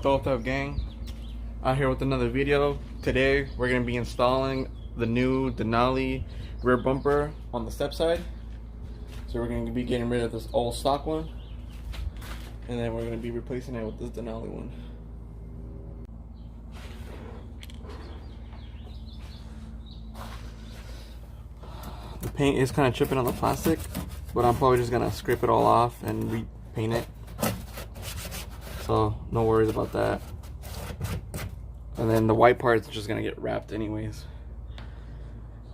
What's up, gang? Out here with another video. Today we're going to be installing the new Denali rear bumper on the Stepside. So we're going to be getting rid of this old stock one, and then we're going to be replacing it with this Denali one. The paint is kind of chipping on the plastic, but I'm probably just going to scrape it all off and repaint it. So no worries about that. And then the white part's just gonna get wrapped anyways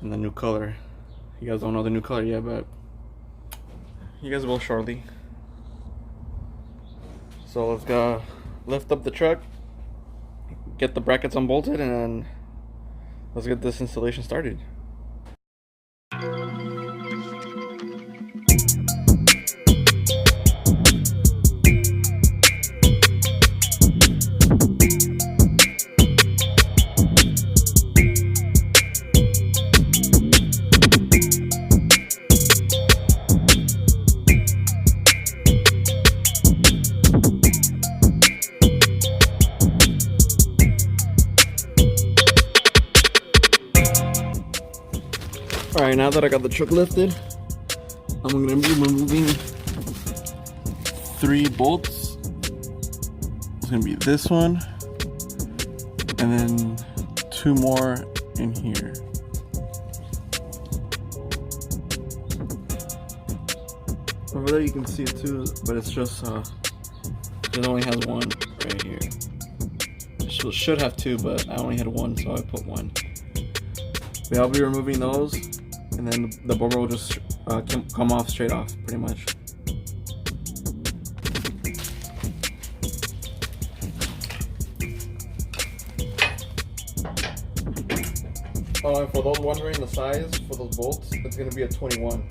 in the new color. You guys don't know the new color yet, but you guys will shortly. So let's go lift up the truck, get the brackets unbolted, and then let's get this installation started. Alright, now that I got the truck lifted, I'm going to be removing 3 bolts. It's going to be this one, and then 2 more in here. Over there you can see it too, but it's just, it only has 1 right here. It should have 2, but I only had 1, so I put 1. But I'll be removing those, and then the bumper will just come off straight off, pretty much. Oh, and for those wondering the size for those bolts, it's going to be a 21.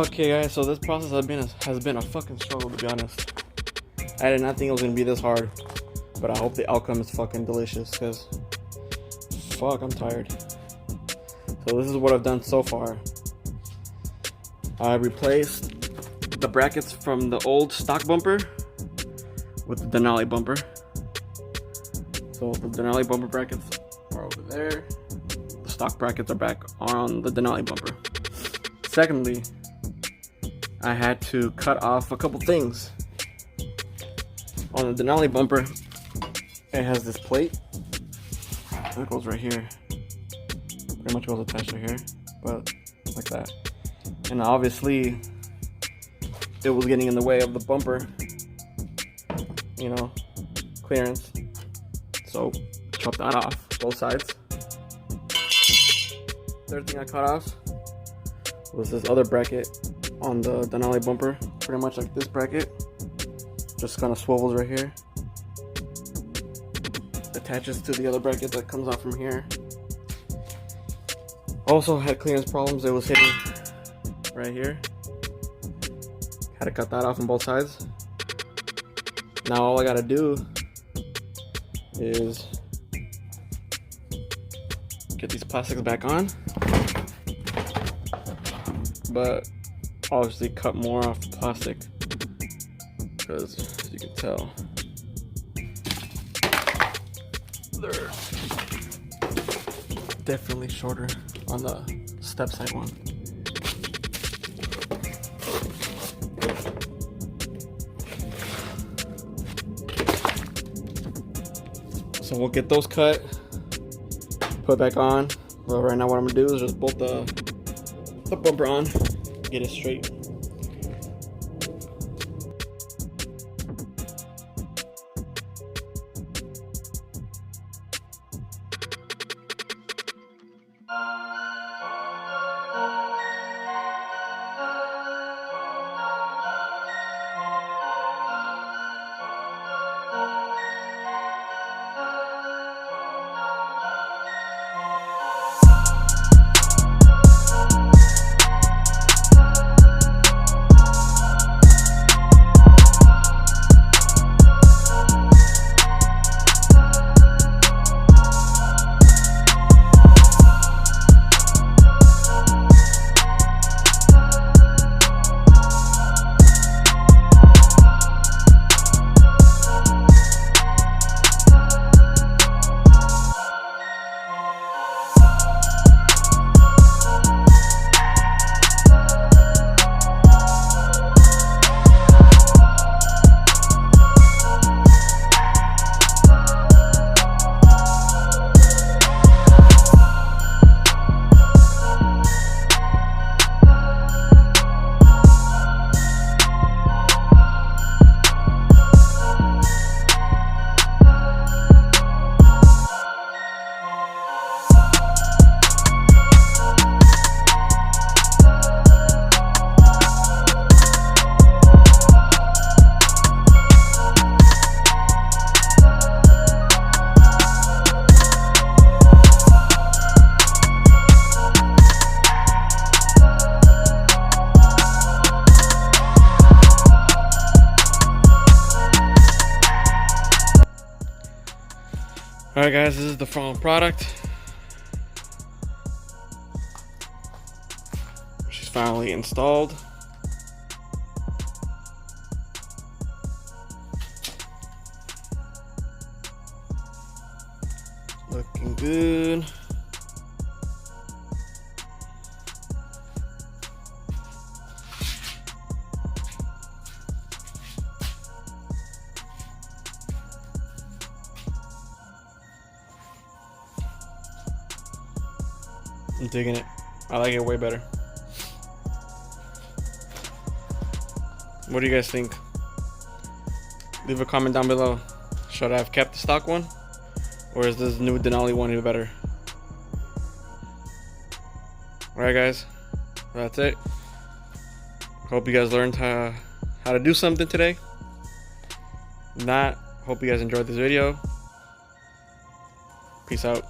Okay guys, so this process has been a fucking struggle, to be honest. I did not think it was gonna be this hard, but I hope the outcome is fucking delicious, because fuck, I'm tired. So this is what I've done so far. I replaced the brackets from the old stock bumper with the Denali bumper. So the Denali bumper brackets are over there. The stock brackets are back on the Denali bumper. Secondly, I had to cut off a couple things. On the Denali bumper, it has this plate. It goes right here. Pretty much goes attached to here, but like that. And obviously, it was getting in the way of the bumper, you know, clearance. So, chop that off, both sides. Third thing I cut off was this other bracket on the Denali bumper, pretty much like this bracket, just kind of swivels right here, attaches to the other bracket that comes out from here. Also had clearance problems, it was hitting right here, had to cut that off on both sides. Now all I gotta do is get these plastics back on, but obviously cut more off the plastic, because as you can tell, they're definitely shorter on the Stepside one. So we'll get those cut, put back on. But right now what I'm gonna do is just bolt the bumper on, get it straight. Alright guys, this is the final product. She's finally installed. Looking good. I'm digging it. I like it way better. What do you guys think? Leave a comment down below. Should I have kept the stock one? Or is this new Denali one even better? Alright guys, that's it. Hope you guys learned how to do something today. If not, hope you guys enjoyed this video. Peace out.